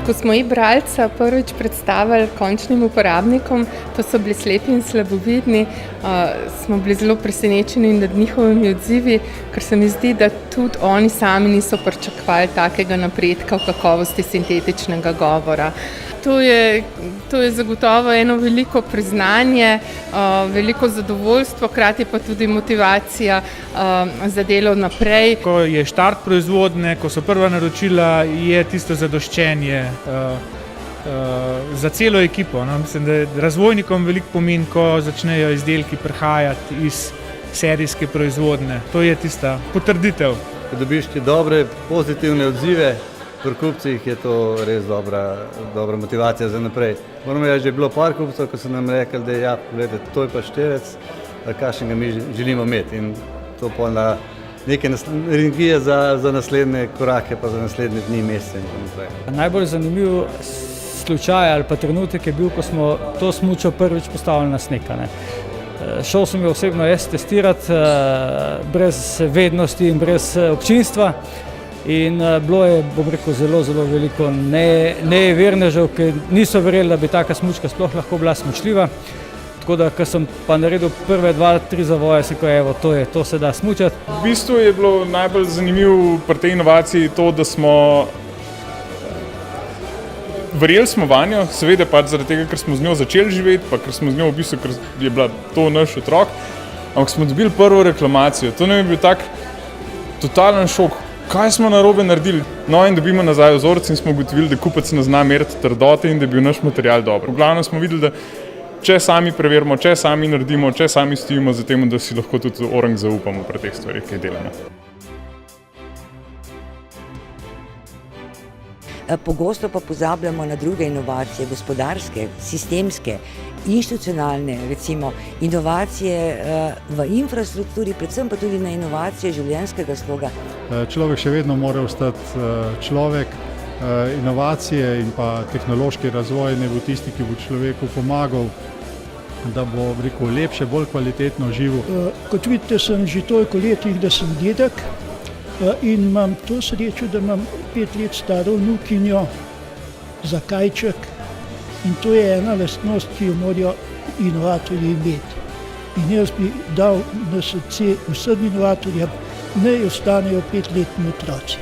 Ko smo e-bralca prvič predstavili končnim uporabnikom, to so bili slepi in slabovidni, smo bili zelo presenečeni nad njihovimi odzivi, ker se mi zdi, da tudi oni sami niso pričakovali takega napredka v kakovosti sintetičnega govora. To je zagotovo eno veliko priznanje, veliko zadovoljstvo, hkrati pa tudi motivacija za delo naprej. Ko je štart proizvodnje, ko so prva naročila, je tisto zadoščenje za celo ekipo. No? Mislim, da razvojnikom veliko pomeni, ko začnejo izdelki prihajati iz serijske proizvodnje. To je tista potrditev. Ko dobiš ti dobre, pozitivne odzive, pri kupcih je to res dobra motivacija za naprej. Moramo reči, da je bilo par kupcev, ko so nam rekli, da ja, gledajte, to je pa števec, kakšnega mi želimo imeti. In to pa na neke energije za naslednje korake, pa za naslednje dni, mesece in tako naprej. Najbolj zanimiv slučaj ali pa trenutek je bil, ko smo to smučo prvič postavili na sneg. Šel sem jo osebno jaz testirati, brez vednosti in brez občinstva. In bilo je, bom rekel, zelo veliko nevernežev, ki niso verjeli, da bi taka smučka sploh lahko bila smučljiva. Tako da, ko sem pa naredil prve 2-3 zavoje, sem rekel, evo, to se da smučati. V bistvu je bilo najbolj zanimivo pri tej inovaciji to, da smo verjeli smo vanjo, seveda pač zaradi tega, ker smo z njo začeli živeti, pa ker smo z njo v bistvu, ker je bila to naš otrok, ampak smo dobili prvo reklamacijo. To nam je bil tak totalen šok. Kaj smo narobe naredili? No, in dobimo nazaj vzorec in smo ugotovili, da kupec ne zna meriti trdote in da je bil naš material dober. V glavnem smo videli, da če sami preverimo, če sami naredimo, če sami stojimo za tem, da si lahko tudi orang zaupamo pri teh stvarih, ki jih delamo. Pogosto pa pozabljamo na druge inovacije, gospodarske, sistemske, institucionalne, recimo inovacije v infrastrukturi, predvsem pa tudi na inovacije življenjskega sloga. Človek še vedno mora ostati človek, inovacije in pa tehnološki razvoj ne bo tisti, ki bo človeku pomagal, da bo rekel, lepše, bolj kvalitetno živel. Kot vidite, sem že toliko letih, da sem dedek. In imam to srečo, da imam 5 let staro vnukinjo za kajček in to je ena lastnost, ki jo morajo inovatorji imeti. In jaz bi dal na srce vsem inovatorjem, naj ostanejo 5-letni otroci.